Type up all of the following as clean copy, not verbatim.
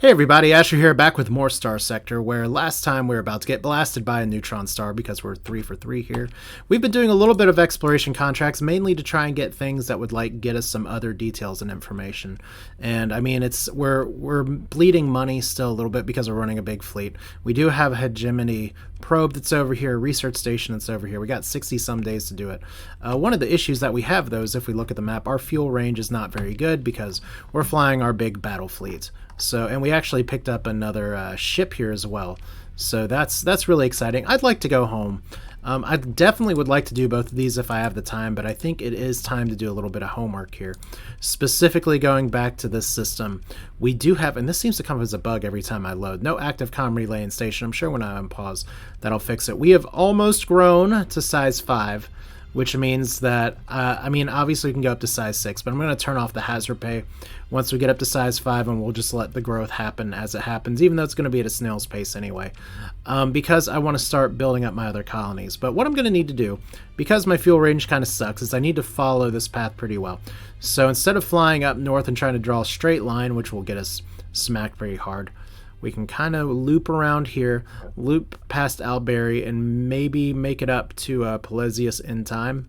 Hey everybody, Asher here, back with more Starsector, where last time we were about to get blasted by a neutron star because we're 3 for 3 here. We've been doing a little bit of exploration contracts, mainly to try and get things that would get us some other details and information. And I mean, we're bleeding money still a little bit because we're running a big fleet. We do have a hegemony probe that's over here, a research station that's over here. We got 60 some days to do it. One of the issues that we have, though, is if we look at the map, our fuel range is not very good because we're flying our big Battlefleet. So, and we actually picked up another ship here as well. So that's really exciting. I'd like to go home. I definitely would like to do both of these if I have the time, but I think it is time to do a little bit of homework here. Specifically going back to this system, we do have, and this seems to come as a bug every time I load, no active comm relay in station. I'm sure when I unpause, that'll fix it. We have almost grown to size 5. Which means that, I mean, obviously we can go up to size 6, but I'm going to turn off the hazard pay once we get up to size 5, and we'll just let the growth happen as it happens, even though it's going to be at a snail's pace anyway, because I want to start building up my other colonies. But what I'm going to need to do, because my fuel range kind of sucks, is I need to follow this path pretty well. So instead of flying up north and trying to draw a straight line, which will get us smacked pretty hard, we can kind of loop around here, loop past Alberry, and maybe make it up to Pelesius in time.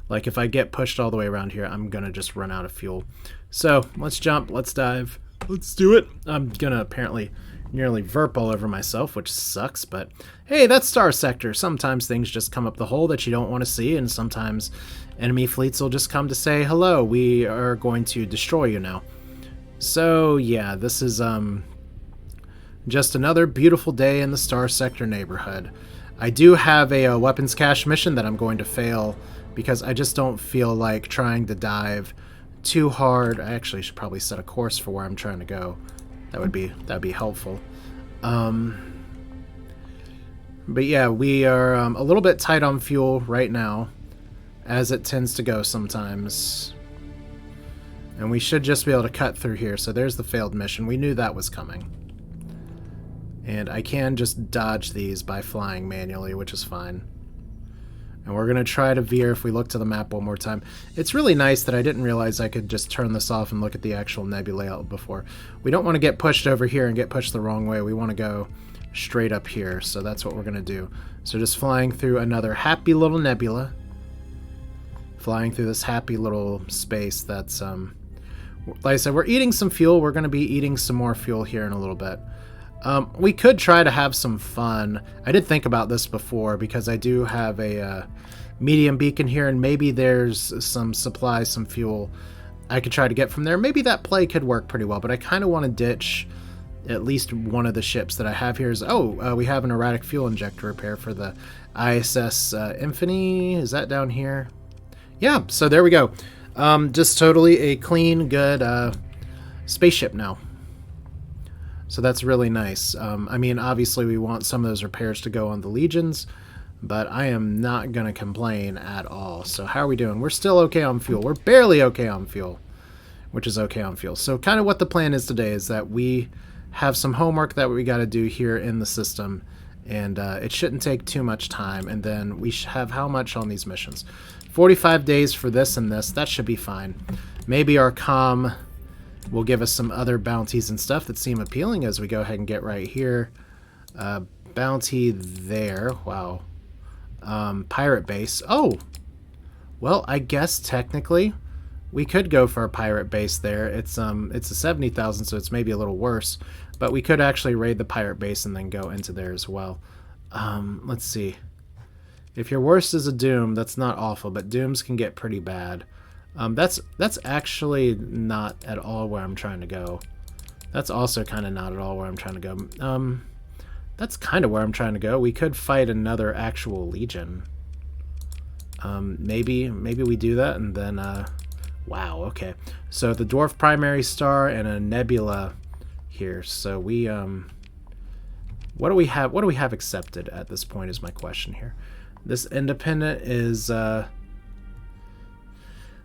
Like, if I get pushed all the way around here, I'm going to just run out of fuel. So, let's jump, let's dive, let's do it. I'm going to apparently nearly verp all over myself, which sucks, but hey, that's Starsector. Sometimes things just come up the hole that you don't want to see, and sometimes enemy fleets will just come to say, hello, we are going to destroy you now. So, yeah, this is, just another beautiful day in the Starsector neighborhood. I do have a weapons cache mission that I'm going to fail because I just don't feel like trying to dive too hard. I actually should probably set a course for where I'm trying to go. That'd be helpful. But yeah, we are a little bit tight on fuel right now, as it tends to go sometimes. And we should just be able to cut through here. So there's the failed mission. We knew that was coming. And I can just dodge these by flying manually, which is fine. And we're going to try to veer if we look to the map one more time. It's really nice that I didn't realize I could just turn this off and look at the actual nebula before. We don't want to get pushed over here and get pushed the wrong way. We want to go straight up here, so that's what we're going to do. So just flying through another happy little nebula. Flying through this happy little space that's, like I said, we're eating some fuel. We're going to be eating some more fuel here in a little bit. We could try to have some fun. I did think about this before because I do have a medium beacon here, and maybe there's some supplies, some fuel I could try to get from there. Maybe that play could work pretty well, but I kind of want to ditch at least one of the ships that I have here. We have an erratic fuel injector repair for the ISS Infinity. Is that down here? Yeah, so there we go. Just totally a clean, good spaceship now. So that's really nice. I mean, obviously we want some of those repairs to go on the Legions, but I am not going to complain at all. So how are we doing? We're still okay on fuel. We're barely okay on fuel, which is okay on fuel. So kind of what the plan is today is that we have some homework that we got to do here in the system, and it shouldn't take too much time. And then we should have how much on these missions? 45 days for this and this. That should be fine. Maybe our comm will give us some other bounties and stuff that seem appealing as we go ahead and get right here. Bounty there. Wow. Pirate base. Oh! Well, I guess technically we could go for a pirate base there. It's a 70,000, so it's maybe a little worse. But we could actually raid the pirate base and then go into there as well. Let's see. If your worst is a doom, that's not awful, but dooms can get pretty bad. That's actually not at all where I'm trying to go. That's also kind of not at all where I'm trying to go. That's kind of where I'm trying to go. We could fight another actual Legion. Maybe we do that and then, wow, okay. So the dwarf primary star and a nebula here. So we, what do we have accepted at this point is my question here. This independent is,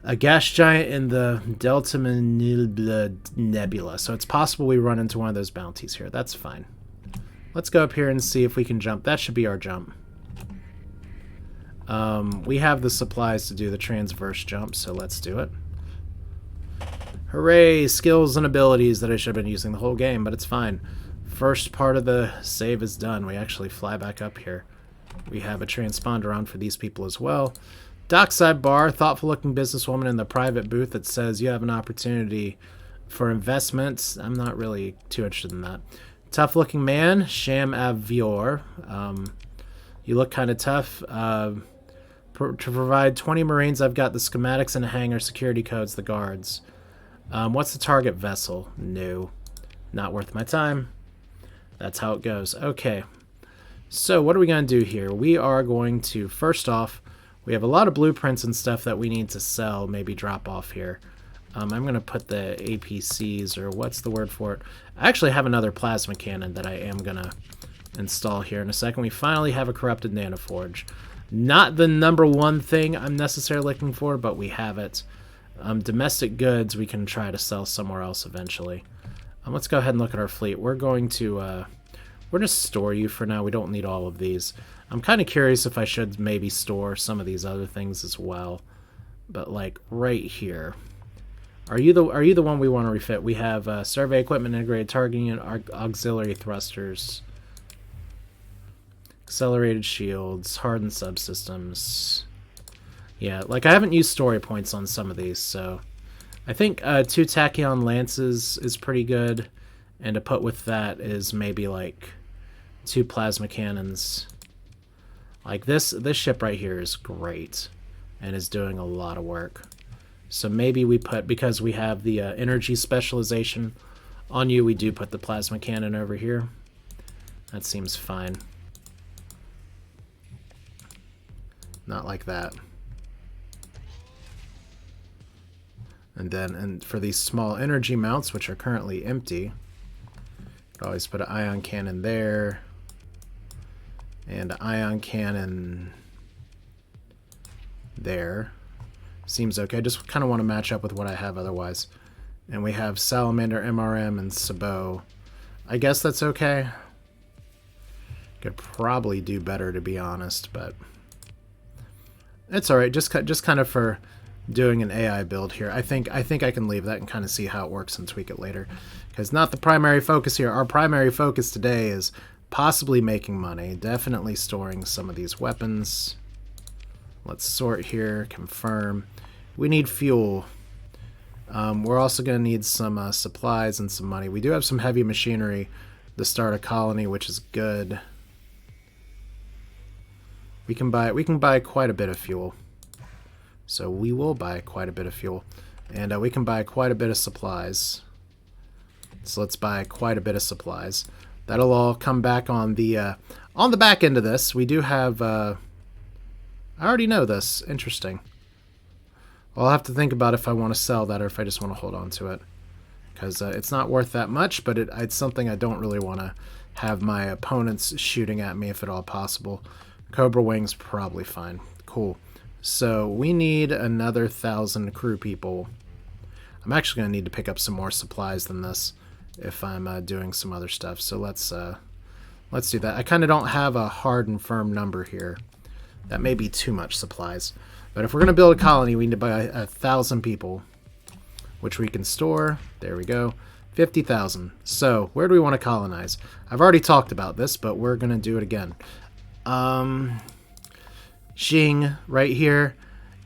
a gas giant in the Delta Nebula. So it's possible we run into one of those bounties here. That's fine. Let's go up here and see if we can jump. That should be our jump. We have the supplies to do the transverse jump, so let's do it. Hooray! Skills and abilities that I should have been using the whole game, but it's fine. First part of the save is done. We actually fly back up here. We have a transponder on for these people as well. Dockside bar, thoughtful-looking businesswoman in the private booth that says you have an opportunity for investments. I'm not really too interested in that. Tough-looking man, Sham Avior. You look kind of tough. To provide 20 Marines, I've got the schematics in a hangar, security codes, the guards. What's the target vessel? No. Not worth my time. That's how it goes. Okay. So what are we going to do here? We are going to, first off, we have a lot of blueprints and stuff that we need to sell, maybe drop off here. I'm going to put the APCs, or what's the word for it? I actually have another plasma cannon that I am going to install here in a second. We finally have a corrupted nanoforge. Not the #1 thing I'm necessarily looking for, but we have it. Domestic goods we can try to sell somewhere else eventually. Let's go ahead and look at our fleet. We're going to we're going to store you for now. We don't need all of these. I'm kind of curious if I should maybe store some of these other things as well. But like right here. Are you the one we want to refit? We have survey equipment, integrated targeting, and auxiliary thrusters. Accelerated shields, hardened subsystems. Yeah, like I haven't used story points on some of these, so I think 2 tachyon lances is pretty good, and to put with that is maybe like 2 plasma cannons. Like this ship right here is great and is doing a lot of work. So maybe we put, because we have the energy specialization on you, we do put the plasma cannon over here. That seems fine. Not like that. And then for these small energy mounts, which are currently empty, could always put an ion cannon there. And an ion cannon there. Seems okay. Just kind of want to match up with what I have otherwise. And we have Salamander, MRM, and Sabot. I guess that's okay. Could probably do better, to be honest, but it's all right. Just kind of for doing an AI build here. I think I can leave that and kind of see how it works and tweak it later, because not the primary focus here. Our primary focus today is possibly making money. Definitely storing some of these weapons. Let's sort here. Confirm. We need fuel. We're also going to need some supplies and some money. We do have some heavy machinery to start a colony, which is good. We can buy quite a bit of fuel. So we will buy quite a bit of fuel. And we can buy quite a bit of supplies. So let's buy quite a bit of supplies. That'll all come back on the back end of this. We do have I already know this. Interesting. Well, I'll have to think about if I want to sell that or if I just want to hold on to it. Because it's not worth that much, but it's something I don't really want to have my opponents shooting at me if at all possible. Cobra Wing's probably fine. Cool. So we need another 1,000 crew people. I'm actually going to need to pick up some more supplies than this if I'm doing some other stuff. So let's do that. I kind of don't have a hard and firm number here. That may be too much supplies. But if we're going to build a colony, we need to buy 1,000 people, which we can store. There we go. 50,000. So where do we want to colonize? I've already talked about this, but we're going to do it again. Xing, right here.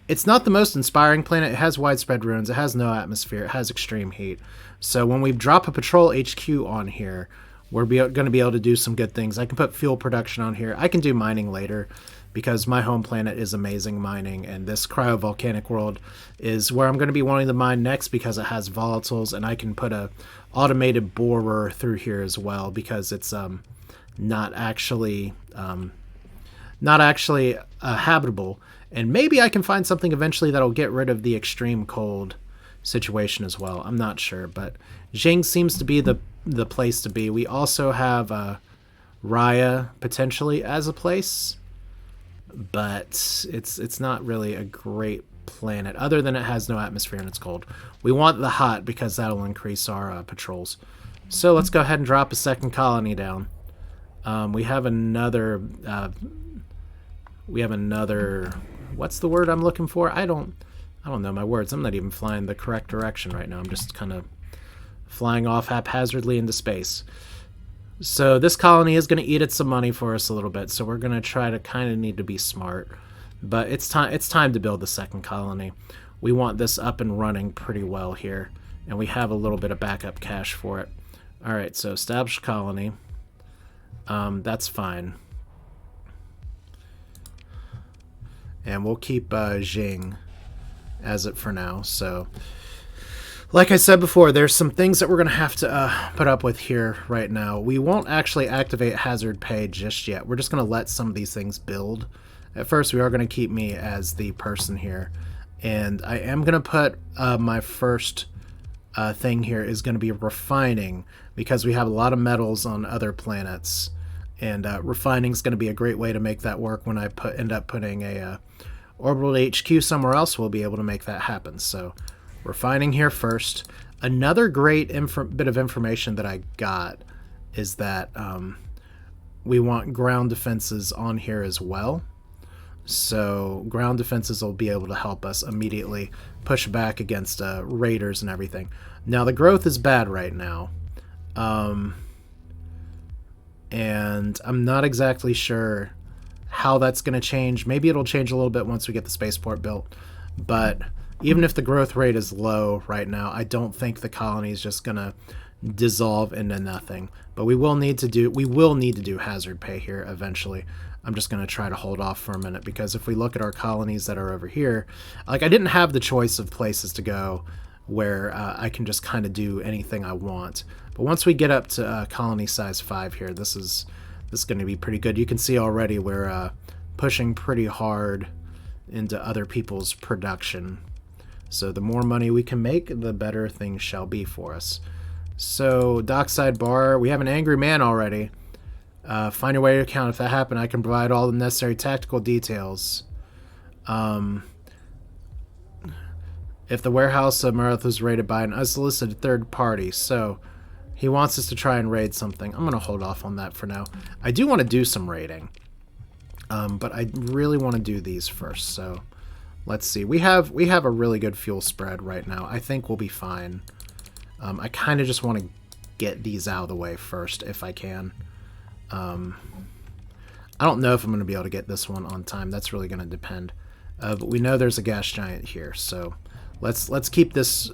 It's not the most inspiring planet. It has widespread ruins. It has no atmosphere. It has extreme heat. So when we drop a patrol HQ on here, we're going to be able to do some good things. I can put fuel production on here. I can do mining later because my home planet is amazing mining, and this cryovolcanic world is where I'm going to be wanting to mine next because it has volatiles, and I can put a automated borer through here as well because it's not actually habitable. And maybe I can find something eventually that'll get rid of the extreme cold situation as well. I'm not sure, but Xing seems to be the place to be. We also have Raya potentially as a place, but it's not really a great planet other than it has no atmosphere and it's cold. We want the hot because that'll increase our patrols. So let's go ahead and drop a second colony down. We have another what's the word I'm looking for? I don't I don't know my words. I'm not even flying the correct direction right now. I'm just kind of flying off haphazardly into space. So this colony is going to eat at some money for us a little bit, so we're going to try to kind of need to be smart. But it's time to build the second colony. We want this up and running pretty well here, and we have a little bit of backup cash for it. All right, so establish colony. That's fine. And we'll keep Jing as it for now. So, like I said before, there's some things that we're going to have to put up with here right now. We won't actually activate hazard pay just yet. We're just going to let some of these things build. At first, we are going to keep me as the person here. And I am going to put my first thing here is going to be refining, because we have a lot of metals on other planets. And refining is going to be a great way to make that work. When I end up putting a orbital HQ somewhere else, we'll be able to make that happen. So refining here first. Another great bit of information that I got is that we want ground defenses on here as well. So ground defenses will be able to help us immediately push back against raiders and everything. Now the growth is bad right now. And I'm not exactly sure how that's going to change. Maybe it'll change a little bit once we get the spaceport built. But even if the growth rate is low right now, I don't think the colony is just going to dissolve into nothing. But we will need to do hazard pay here eventually. I'm just going to try to hold off for a minute, because if we look at our colonies that are over here, like, I didn't have the choice of places to go where I can just kind of do anything I want. But once we get up to colony size 5 here, this is going to be pretty good. You can see already we're pushing pretty hard into other people's production. So the more money we can make, the better things shall be for us. So dockside bar, we have an angry man already. Find a way to account if that happened. I can provide all the necessary tactical details. If the warehouse of Marath was raided by an unsolicited third party, so he wants us to try and raid something. I'm going to hold off on that for now. I do want to do some raiding, but I really want to do these first. So let's see. We have a really good fuel spread right now. I think we'll be fine. I kind of just want to get these out of the way first if I can. I don't know if I'm going to be able to get this one on time. That's really going to depend. But we know there's a gas giant here, so let's keep this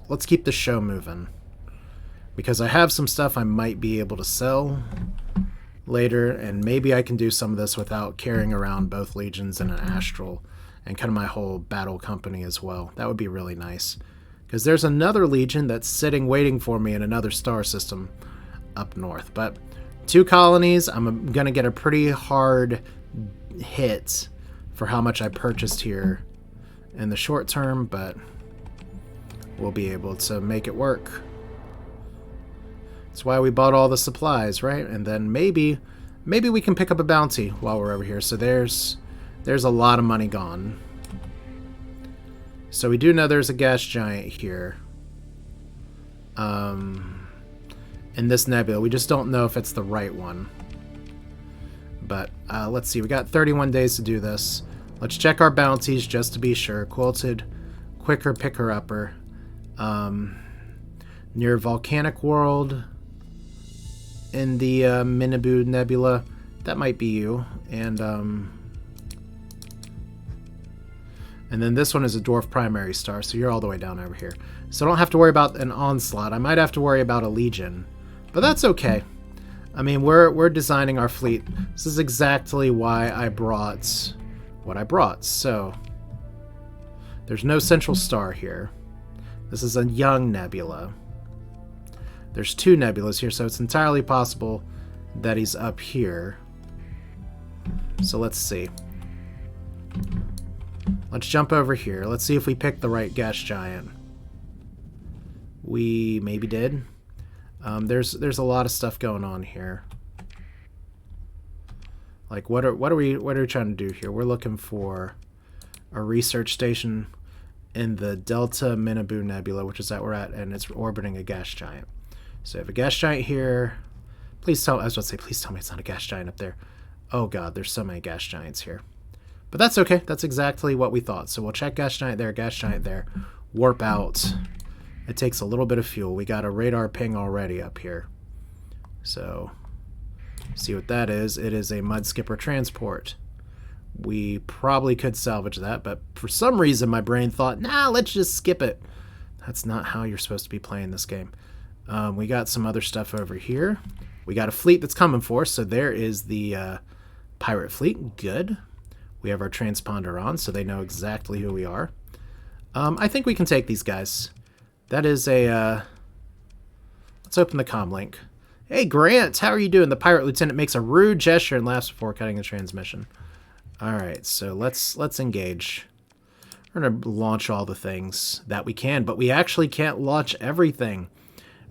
show moving, because I have some stuff I might be able to sell later, and maybe I can do some of this without carrying around both legions and an astral and kind of my whole battle company as well. That would be really nice, because there's another legion that's sitting waiting for me in another star system up north. But 2 colonies, I'm gonna get a pretty hard hit for how much I purchased here in the short term, but we'll be able to make it work. That's why we bought all the supplies, right? And then maybe we can pick up a bounty while we're over here. So there's a lot of money gone. So we do know there's a gas giant here. In this nebula. We just don't know if it's the right one. But let's see. We got 31 days to do this. Let's check our bounties just to be sure. Quilted, quicker picker-upper. Near Volcanic World in the Minibu Nebula. That might be you. And then this one is a dwarf primary star, so you're all the way down over here. So I don't have to worry about an onslaught. I might have to worry about a legion. But that's okay. I mean, we're designing our fleet. This is exactly why I brought what I brought. So there's no central star here. This is a young nebula. There's 2 nebulas here, so it's entirely possible that he's up here. So let's see. Let's jump over here. Let's see if we picked the right gas giant. We maybe did. There's a lot of stuff going on here. Like, what are we trying to do here? We're looking for a research station in the Delta Minibu Nebula, which is that we're at, and it's orbiting a gas giant. So I have a gas giant here. Please tell me it's not a gas giant up there. Oh god, there's so many gas giants here. But that's okay. That's exactly what we thought. So we'll check gas giant there, warp out. It takes a little bit of fuel. We got a radar ping already up here. So, see what that is. It is a mud skipper transport. We probably could salvage that, but for some reason my brain thought, nah, let's just skip it. That's not how you're supposed to be playing this game. We got some other stuff over here. We got a fleet that's coming for us, so there is the pirate fleet. Good. We have our transponder on, so they know exactly who we are. I think we can take these guys. That is a... let's open the comm link. Hey, Grant, how are you doing? The pirate lieutenant makes a rude gesture and laughs before cutting the transmission. Alright, so let's engage. We're going to launch all the things that we can, but we actually can't launch everything,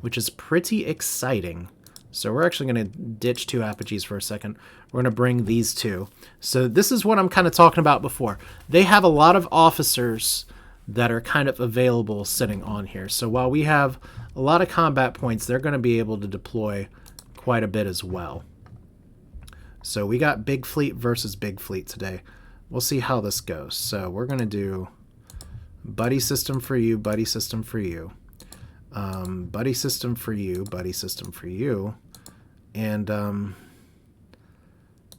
which is pretty exciting. So we're actually going to ditch 2 apogees for a second. We're going to bring these 2. So this is what I'm kind of talking about before. They have a lot of officers that are kind of available sitting on here. So while we have a lot of combat points, they're going to be able to deploy quite a bit as well. So we got big fleet versus big fleet today. We'll see how this goes. So we're going to do buddy system for you, buddy system for you, buddy system for you, buddy system for you, and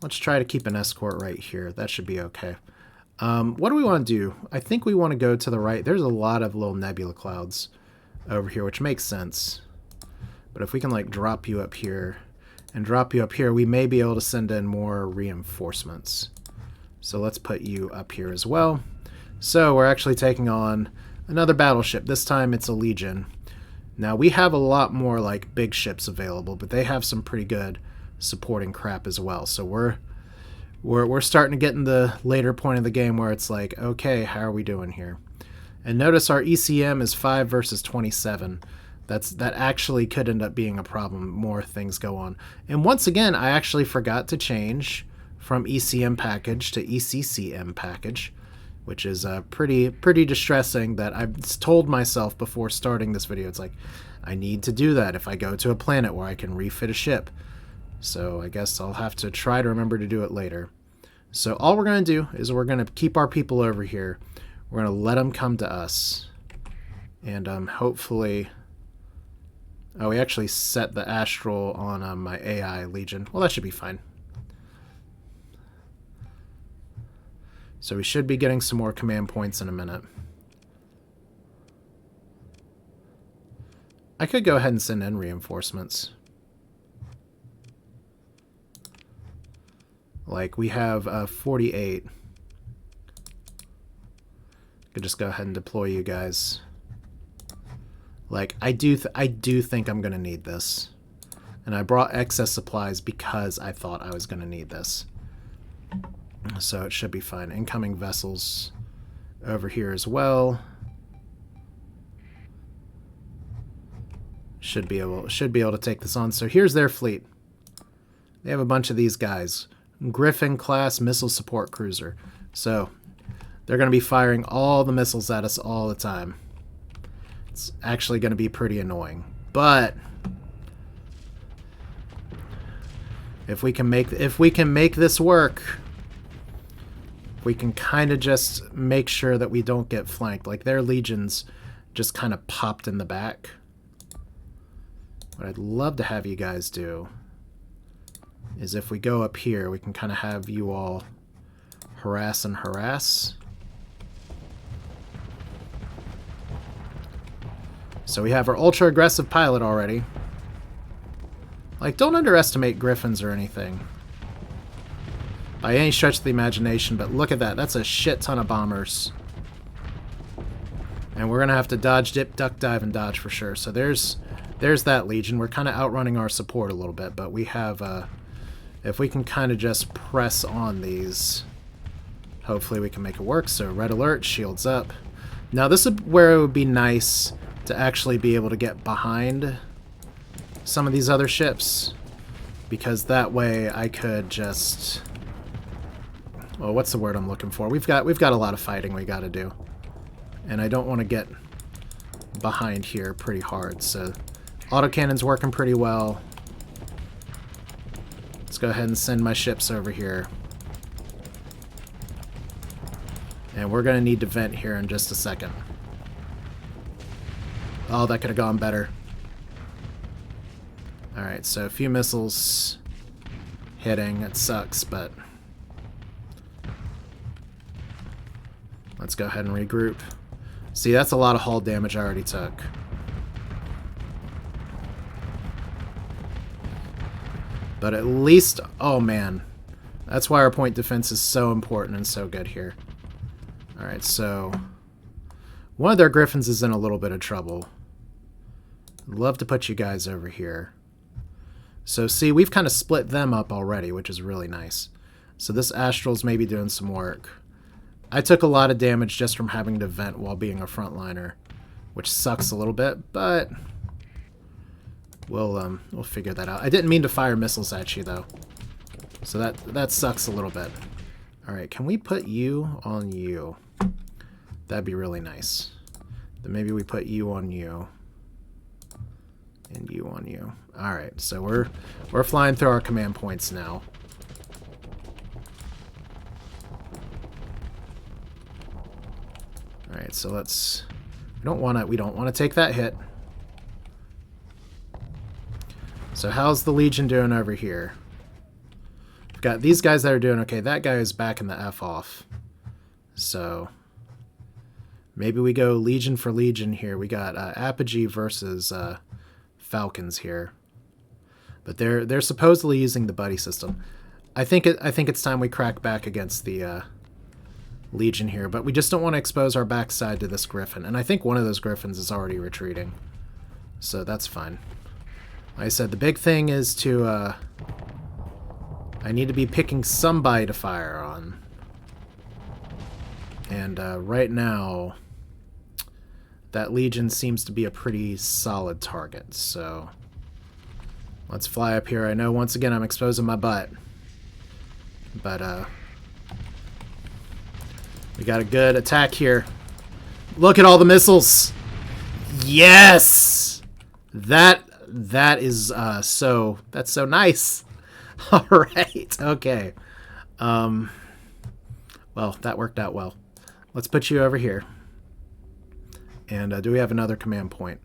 let's try to keep an escort right here. That should be okay. What do we want to do? I think we want to go to the right. There's a lot of little nebula clouds over here, which makes sense. But if we can like drop you up here and drop you up here, we may be able to send in more reinforcements. So let's put you up here as well. So we're actually taking on another battleship. This time it's a Legion. Now we have a lot more like big ships available, but they have some pretty good supporting crap as well. So we're starting to get in the later point of the game where it's like, okay, how are we doing here? And notice our ECM is 5 versus 27. That actually could end up being a problem. More things go on. And once again, I actually forgot to change from ECM package to ECCM package, which is pretty distressing that I've told myself before starting this video. It's like, I need to do that if I go to a planet where I can refit a ship. So I guess I'll have to try to remember to do it later. So all we're going to do is we're going to keep our people over here. We're going to let them come to us. And hopefully... Oh, we actually set the astral on my AI Legion. Well, that should be fine. So we should be getting some more command points in a minute. I could go ahead and send in reinforcements. Like, we have 48. Could just go ahead and deploy you guys. Like, I do think I'm going to need this. And I brought excess supplies because I thought I was going to need this. So it should be fine. Incoming vessels over here as well. Should be able to take this on. So here's their fleet. They have a bunch of these guys. Griffin class missile support cruiser. So they're going to be firing all the missiles at us all the time. It's actually going to be pretty annoying. But if we can make this work, we can kind of just make sure that we don't get flanked. Like, their legions just kind of popped in the back. What I'd love to have you guys do is if we go up here, we can kind of have you all harass and harass. So we have our ultra-aggressive pilot already. Like, don't underestimate Griffins or anything by any stretch of the imagination, but look at that. That's a shit ton of bombers. And we're going to have to dodge, dip, duck, dive, and dodge for sure. So there's that Legion. We're kind of outrunning our support a little bit, but we have... if we can kind of just press on these, hopefully we can make it work. So red alert, shields up. Now this is where it would be nice to actually be able to get behind some of these other ships, because that way I could just... Well, what's the word I'm looking for? We've got a lot of fighting we got to do, and I don't want to get behind here pretty hard. So autocannon's working pretty well. Let's go ahead and send my ships over here. And we're going to need to vent here in just a second. Oh, that could have gone better. Alright, so a few missiles hitting. It sucks, but... let's go ahead and regroup. See, that's a lot of hull damage I already took. But at least... oh, man. That's why our point defense is so important and so good here. Alright, so... one of their griffins is in a little bit of trouble. I'd love to put you guys over here. So, see, we've kind of split them up already, which is really nice. So this Astral's maybe doing some work. I took a lot of damage just from having to vent while being a frontliner, which sucks a little bit, but we'll figure that out. I didn't mean to fire missiles at you, though. So that sucks a little bit. Alright, can we put you on you? That'd be really nice. Then maybe we put you on you. And you on you. Alright, so we're flying through our command points now. Alright, so let's... we don't want to take that hit. So how's the Legion doing over here? We've got these guys that are doing okay. That guy is backing the F off. So maybe we go Legion for Legion here. We got Apogee versus Falcons here, but they're supposedly using the buddy system. I think it's time we crack back against the Legion here, but we just don't want to expose our backside to this Griffin, and I think one of those Griffins is already retreating, so that's fine. Like I said, the big thing is to I need to be picking somebody to fire on, and right now that Legion seems to be a pretty solid target, so let's fly up here. I know once again I'm exposing my butt, but we got a good attack here. Look at all the missiles. Yes, that is that's so nice. All right, okay. Well, that worked out well. Let's put you over here. And do we have another command point?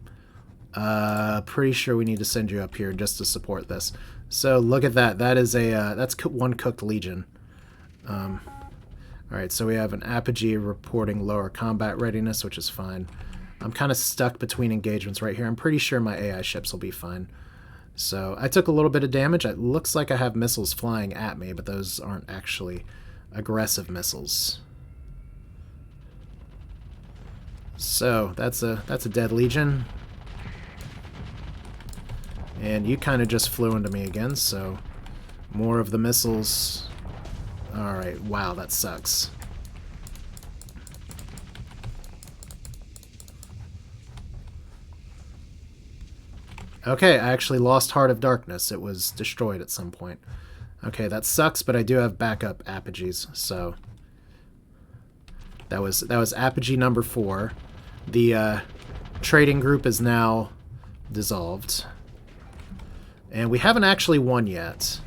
Pretty sure we need to send you up here just to support this. So look at that. That is that's one cooked Legion. All right, so we have an Apogee reporting lower combat readiness, which is fine. I'm kind of stuck between engagements right here. I'm pretty sure my AI ships will be fine. So I took a little bit of damage. It looks like I have missiles flying at me, but those aren't actually aggressive missiles. So that's a dead Legion, and you kind of just flew into me again. So more of the missiles. All right, wow, that sucks. Okay, I actually lost Heart of Darkness. It was destroyed at some point. Okay, that sucks, but I do have backup Apogees. So that was Apogee number 4. The trading group is now dissolved. And we haven't actually won yet,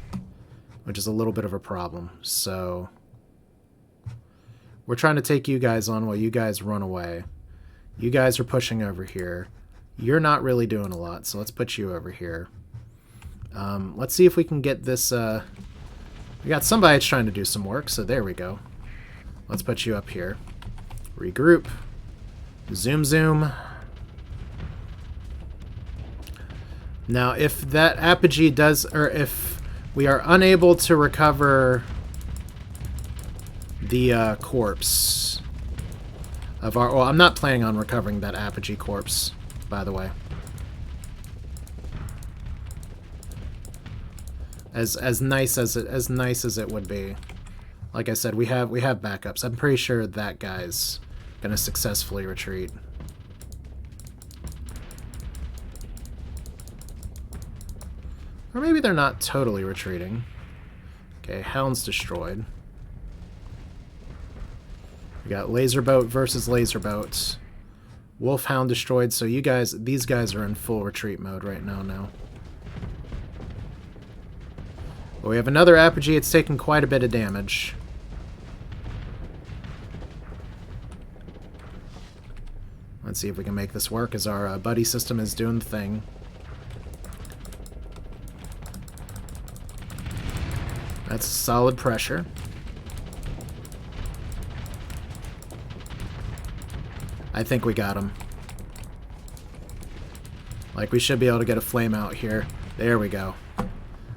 which is a little bit of a problem. So we're trying to take you guys on while you guys run away. You guys are pushing over here. You're not really doing a lot, so let's put you over here. Let's see if we can get this... we got somebody that's trying to do some work, so there we go. Let's put you up here. Regroup. Zoom, zoom. Now, if that Apogee does... or if we are unable to recover the corpse of our... well, I'm not planning on recovering that Apogee corpse, by the way. As nice as it would be. Like I said, we have backups. I'm pretty sure that guy's gonna successfully retreat. Or maybe they're not totally retreating. Okay, Hound's destroyed. We got laser boat versus laser boat. Wolfhound destroyed, so these guys are in full retreat mode right now. But we have another Apogee. It's taken quite a bit of damage. Let's see if we can make this work as our buddy system is doing the thing. That's solid pressure. I think we got him. Like, we should be able to get a flame out here. There we go.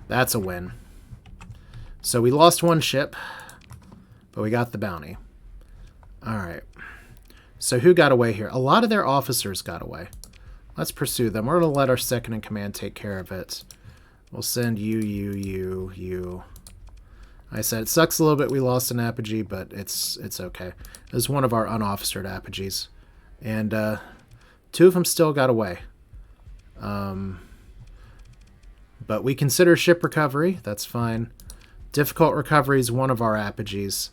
That's a win. So we lost one ship, but we got the bounty. Alright. So who got away here? A lot of their officers got away. Let's pursue them. We're going to let our second in command take care of it. We'll send you. I said it sucks a little bit we lost an apogee, but it's okay. It was one of our unofficered apogees. And two of them still got away. But we consider ship recovery. That's fine. Difficult recovery is one of our apogees.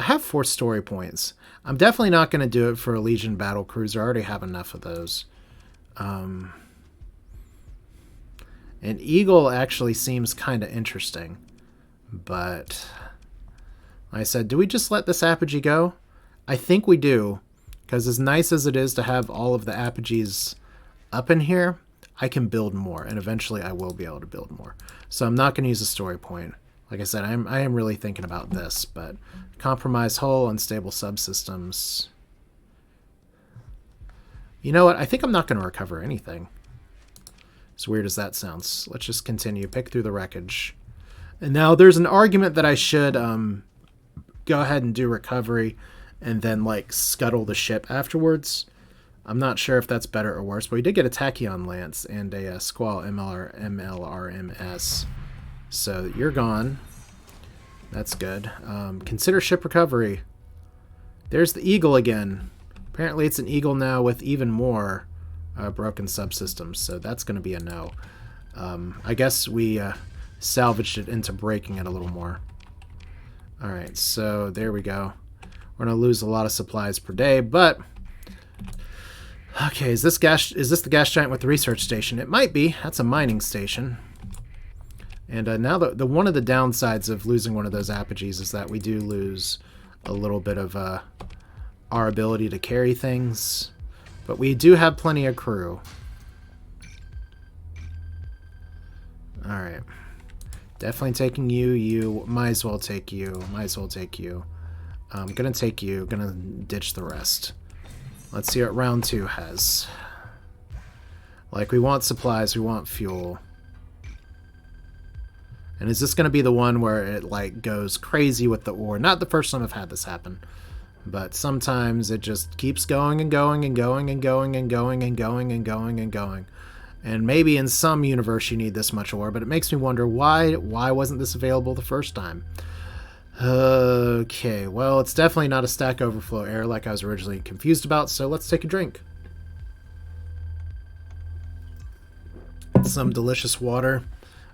I have 4 story points. I'm definitely not going to do it for a Legion battle cruiser. I already have enough of those. An Eagle actually seems kind of interesting. But, like I said, do we just let this apogee go? I think we do. Because as nice as it is to have all of the apogees up in here, I can build more. And eventually I will be able to build more. So I'm not going to use a story point. Like I said, I am really thinking about this. But compromised hull, unstable subsystems. You know what? I think I'm not going to recover anything. As weird as that sounds. Let's just continue. Pick through the wreckage. And now there's an argument that I should go ahead and do recovery and then like scuttle the ship afterwards. I'm not sure if that's better or worse, but we did get a Tachyon Lance and a Squall MLRMS. So you're gone. That's good. Consider ship recovery. There's the Eagle again. Apparently it's an Eagle now with even more broken subsystems, so that's going to be a no. I guess we salvaged it into breaking it a little more. Alright, so there we go. We're going to lose a lot of supplies per day, but... Okay, is this the gas giant with the research station? It might be. That's a mining station. And now the one of the downsides of losing one of those apogees is that we do lose a little bit of our ability to carry things. But we do have plenty of crew. Alright. Definitely taking you. You might as well take you. Might as well take you. I'm gonna take you. Gonna ditch the rest. Let's see what round 2 has. Like, we want supplies. We want fuel. And is this gonna be the one where it, like, goes crazy with the ore? Not the first time I've had this happen. But sometimes it just keeps going and going and going and going and going and going and going and going. And maybe in some universe you need this much ore, but it makes me wonder why wasn't this available the first time? Okay, well, it's definitely not a stack overflow error like I was originally confused about, so let's take a drink. Some delicious water.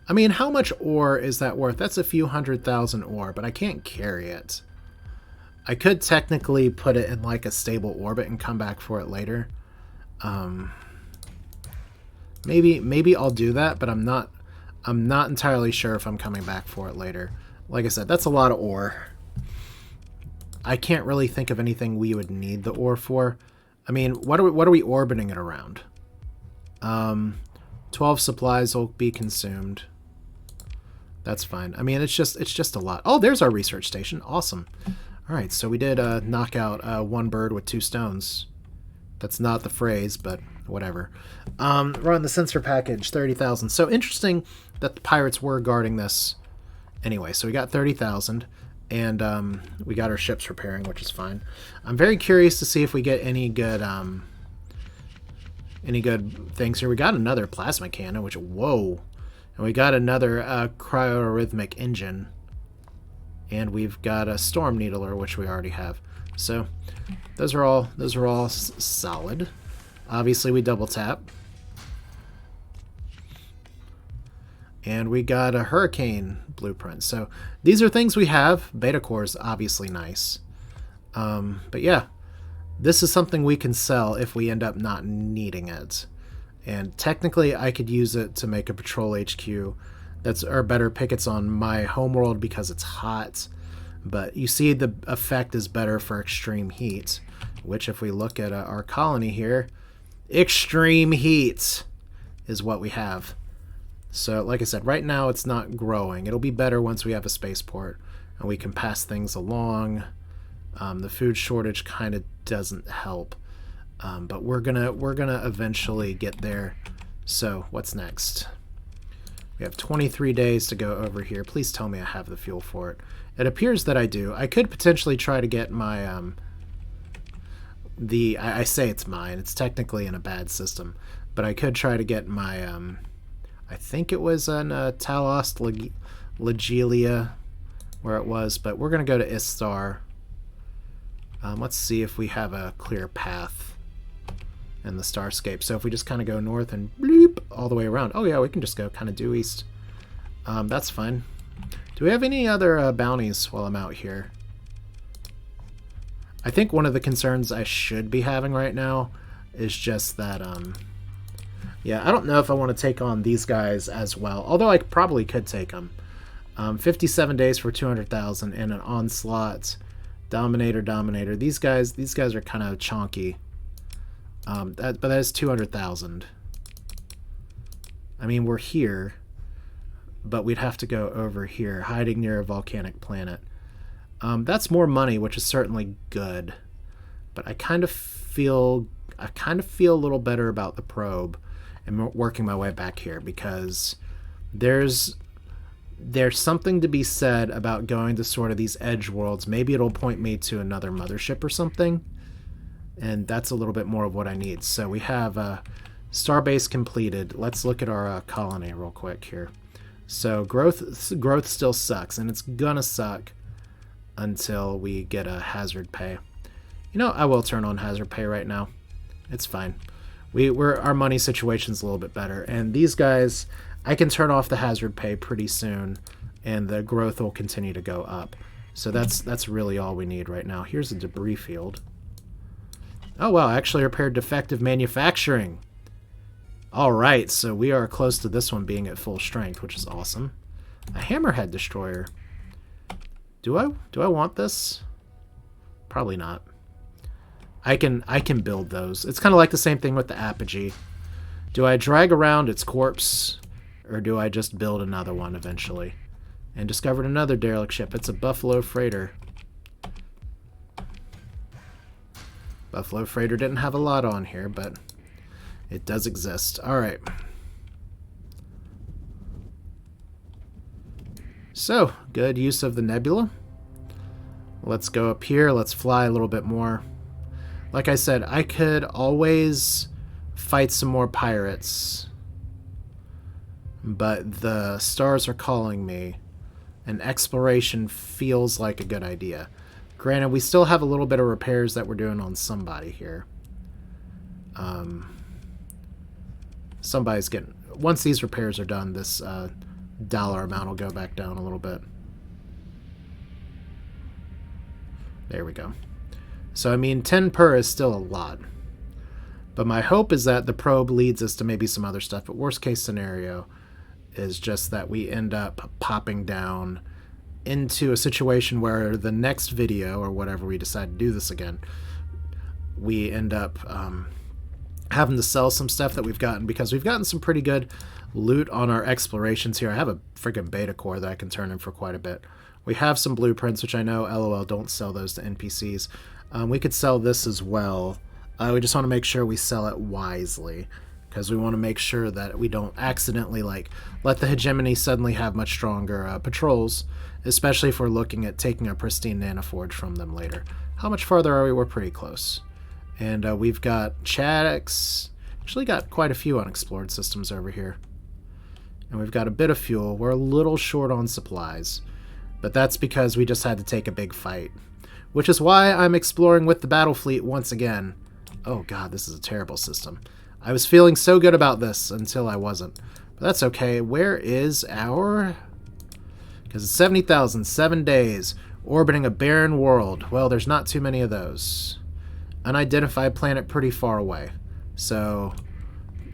I mean, how much ore is that worth? That's a few 100,000 ore, but I can't carry it. I could technically put it in like a stable orbit and come back for it later. Maybe I'll do that, but I'm not entirely sure if I'm coming back for it later. Like I said, that's a lot of ore. I can't really think of anything we would need the ore for. I mean, what are we orbiting it around? 12 supplies will be consumed. That's fine. I mean, it's just a lot. Oh, there's our research station. Awesome. All right, so we did knock out one bird with 2 stones. That's not the phrase, but whatever. We're on the sensor package, 30,000. So interesting that the pirates were guarding this. Anyway, so we got 30,000, and we got our ships repairing, which is fine. I'm very curious to see if we get any good things here. We got another plasma cannon, which, whoa. And we got another cryorhythmic engine. And we've got a storm needler, which we already have. So those are all solid. Obviously, we double tap. And we got a hurricane blueprint. So these are things we have. Beta core is obviously nice. But yeah, this is something we can sell if we end up not needing it. And technically, I could use it to make a patrol HQ or better pickets on my homeworld because it's hot. But you see the effect is better for extreme heat. which if we look at our colony here, extreme heat is what we have. So like I said, right now it's not growing. It'll be better once we have a spaceport and we can pass things along. The food shortage kind of doesn't help, but we're gonna eventually get there. So what's next? We have 23 days to go over here. Please tell me I have the fuel for it. It appears that I do. I could potentially try to get my I say it's mine. It's technically in a bad system, but I could try to get my I think it was on Talos Legelia where it was, but we're gonna go to Istar. Let's see if we have a clear path in the Starscape. So if we just kind of go north and bleep all the way around. Oh yeah, we can just go kind of due east. That's fine. Do we have any other bounties while I'm out here? I think one of the concerns I should be having right now is just that, yeah, I don't know if I want to take on these guys as well, although I probably could take them. 57 days for 200,000 and an onslaught. Dominator. These guys are kind of chonky. But that is 200,000. I mean, we're here, but we'd have to go over here, hiding near a volcanic planet. That's more money, which is certainly good. But I kind of feel a little better about the probe and working my way back here, because there's something to be said about going to sort of these edge worlds. Maybe it'll point me to another mothership or something, and that's a little bit more of what I need. So we have Starbase completed. Let's look at our colony real quick here. So growth still sucks, and it's gonna suck until we get a hazard pay. You know, I will turn on hazard pay right now. It's fine. Our money situation's a little bit better, and these guys, I can turn off the hazard pay pretty soon, and the growth will continue to go up. So that's really all we need right now. Here's a debris field. Oh wow, I actually repaired defective manufacturing. Alright, so we are close to this one being at full strength, which is awesome. A hammerhead destroyer. Do I want this? Probably not. I can build those. It's kind of like the same thing with the apogee. Do I drag around its corpse, or do I just build another one eventually? And discovered another derelict ship. It's a Buffalo freighter. Buffalo freighter didn't have a lot on here, but it does exist. Alright. So, good use of the nebula. Let's go up here. Let's fly a little bit more. Like I said, I could always fight some more pirates, but the stars are calling me, and exploration feels like a good idea. Granted, we still have a little bit of repairs that we're doing on somebody here. Somebody's getting... Once these repairs are done, this dollar amount will go back down a little bit. There we go. So, I mean, 10 per is still a lot. But my hope is that the probe leads us to maybe some other stuff. But worst case scenario is just that we end up popping down into a situation where the next video, or whatever we decide to do this again, we end up having to sell some stuff that we've gotten, because we've gotten some pretty good loot on our explorations here. I have a freaking beta core that I can turn in for quite a bit. We have some blueprints, which I know, LOL, don't sell those to NPCs. We could sell this as well. We just want to make sure we sell it wisely, because we want to make sure that we don't accidentally let the hegemony suddenly have much stronger patrols, especially if we're looking at taking a pristine nanoforge from them later. How much farther are we? We're pretty close. And we've got Chadix. Actually got quite a few unexplored systems over here. And we've got a bit of fuel. We're a little short on supplies, but that's because we just had to take a big fight. Which is why I'm exploring with the Battlefleet once again. Oh god, this is a terrible system. I was feeling so good about this until I wasn't. But that's okay. Where is our... Because it's 70,000, 7 days, orbiting a barren world. Well, there's not too many of those. Unidentified planet pretty far away. So,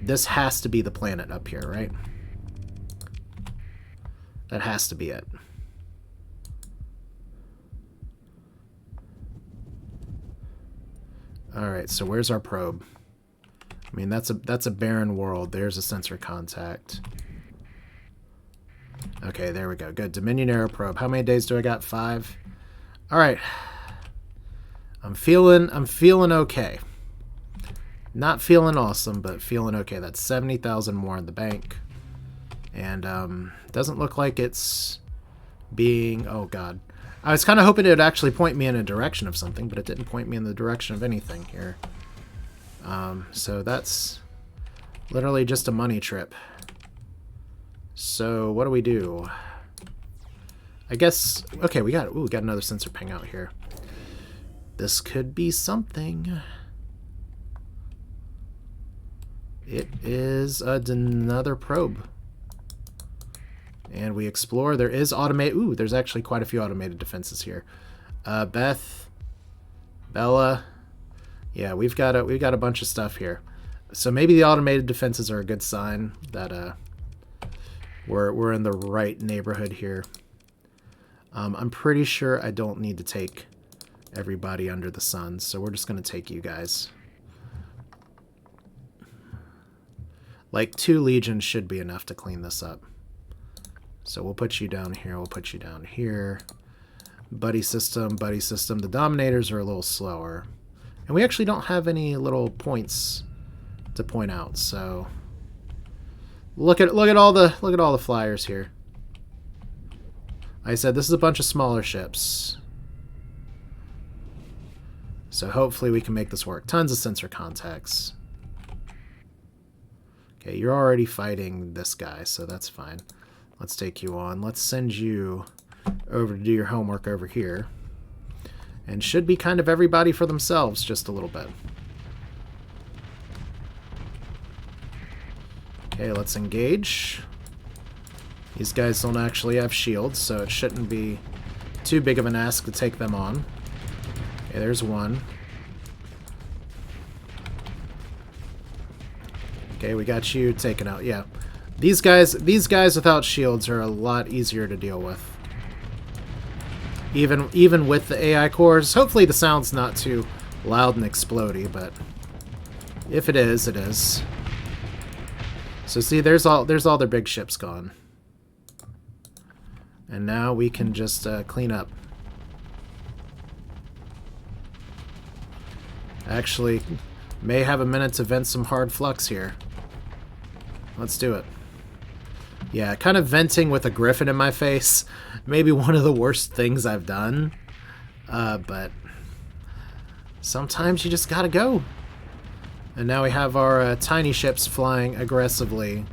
this has to be the planet up here, right? That has to be it. Alright, so where's our probe? I mean, that's a barren world. There's a sensor contact. Okay, there we go. Good. Dominion Aero probe. How many days do I got? 5. Alright. I'm feeling okay. Not feeling awesome, but feeling okay. That's 70,000 more in the bank. And doesn't look like it's being... Oh, God. I was kind of hoping it would actually point me in a direction of something, but it didn't point me in the direction of anything here. So that's literally just a money trip. So what do we do? I guess... Okay, we got another sensor ping out here. This could be something. It is another probe. And we explore. There is automated... Ooh, there's actually quite a few automated defenses here. Beth, Bella. Yeah, we've got a bunch of stuff here. So maybe the automated defenses are a good sign that we're in the right neighborhood here. I'm pretty sure I don't need to take everybody under the sun, so we're just going to take you guys. Like 2 legions should be enough to clean this up. So we'll put you down here, we'll put you down here. Buddy system, buddy system. The Dominators are a little slower. And we actually don't have any little points to point out, so look at all the flyers here. Like I said, this is a bunch of smaller ships. So hopefully we can make this work. Tons of sensor contacts. Okay, you're already fighting this guy, so that's fine. Let's take you on. Let's send you over to do your homework over here. And should be kind of everybody for themselves, just a little bit. Okay, let's engage. These guys don't actually have shields, so it shouldn't be too big of an ask to take them on. Okay, there's one. Okay, we got you taken out. Yeah. These guys without shields are a lot easier to deal with. Even with the AI cores. Hopefully the sound's not too loud and explodey, but if it is, it is. So see, there's all their big ships gone. And now we can just clean up. Actually, may have a minute to vent some hard flux here. Let's do it. Yeah, kind of venting with a griffin in my face. Maybe one of the worst things I've done. But sometimes you just gotta go. And now we have our tiny ships flying aggressively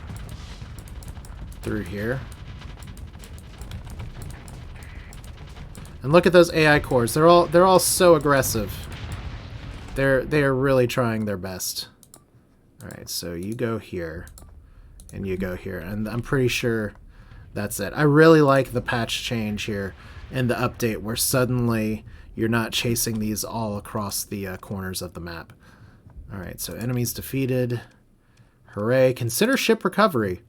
through here. And look at those AI cores. They're all so aggressive. They are really trying their best. All right, so you go here, and you go here, and I'm pretty sure that's it. I really like the patch change here in the update, where suddenly you're not chasing these all across the corners of the map. All right, so enemies defeated. Hooray! Consider ship recovery.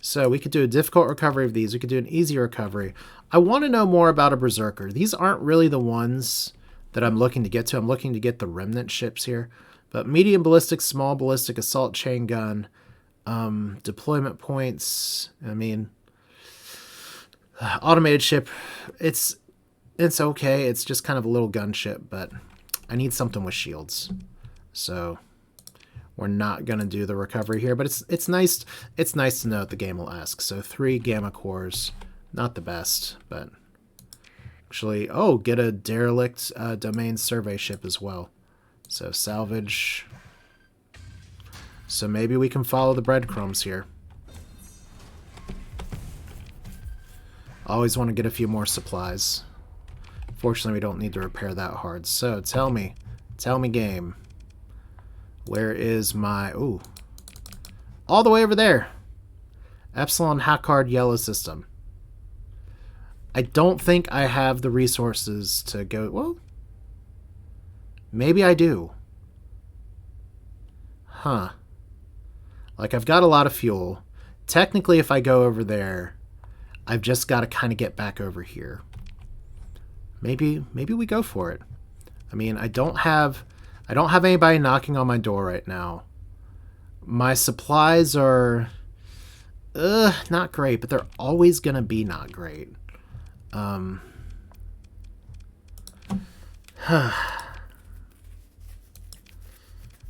So we could do a difficult recovery of these. We could do an easy recovery. I want to know more about a berserker. These aren't really the ones that I'm looking to get to. I'm looking to get the remnant ships here. But medium ballistic, small ballistic, assault chain gun, deployment points. I mean, automated ship. It's okay. It's just kind of a little gunship, but I need something with shields. So we're not gonna do the recovery here, but it's nice to know what the game will ask. So 3 gamma cores, not the best, but actually, oh, get a derelict domain survey ship as well. So salvage. So maybe we can follow the breadcrumbs here. Always want to get a few more supplies. Fortunately, we don't need to repair that hard. So tell me game. Where is my... Ooh. All the way over there. Epsilon Hackard Yellow System. I don't think I have the resources to go... Well, maybe I do. Huh. Like, I've got a lot of fuel. Technically, if I go over there, I've just got to kind of get back over here. Maybe we go for it. I mean, I don't have I don't have anybody knocking on my door right now. My supplies are not great, but they're always gonna be not great.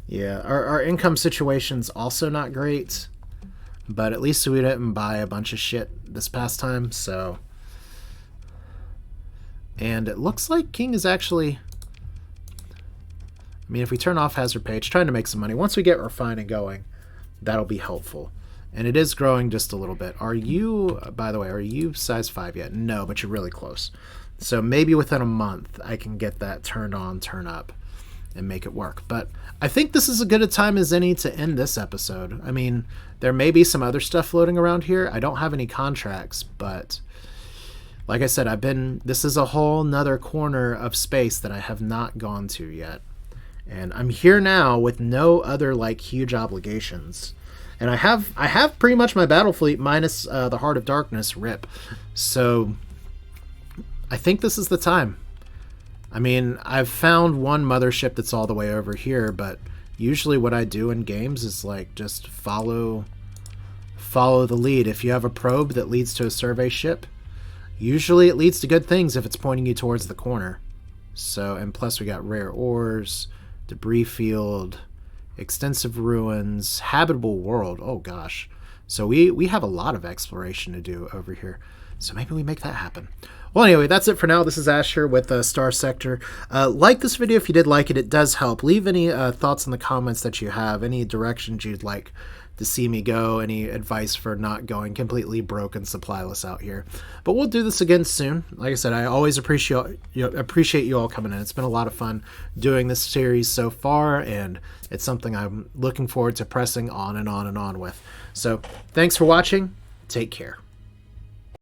Yeah, our income situation's also not great, but at least we didn't buy a bunch of shit this past time, so... And it looks like King is actually... I mean, if we turn off hazard pay, it's trying to make some money. Once we get refining going, that'll be helpful. And it is growing just a little bit. Are you, by the way, are you size 5 yet? No, but you're really close. So maybe within a month, I can get that turned on, turn up, and make it work. But I think this is as good a time as any to end this episode. I mean, there may be some other stuff floating around here. I don't have any contracts, but like I said, this is a whole nother corner of space that I have not gone to yet. And I'm here now with no other like huge obligations. And I have pretty much my Battlefleet minus the Heart of Darkness rip. So I think this is the time. I mean, I've found one mothership that's all the way over here, but usually what I do in games is like just follow the lead. If you have a probe that leads to a survey ship, usually it leads to good things if it's pointing you towards the corner. So, and plus we got rare ores, debris field, extensive ruins, habitable world. Oh gosh. So we have a lot of exploration to do over here. So maybe we make that happen. Well, anyway, that's it for now. This is Ash here with Starsector. Like this video if you did like it. It does help. Leave any thoughts in the comments that you have, any directions you'd like to see me go, any advice for not going completely broke and supplyless out here. But we'll do this again soon. Like I said, I always appreciate you all coming in. It's been a lot of fun doing this series so far, and it's something I'm looking forward to pressing on and on and on with. So thanks for watching. Take care.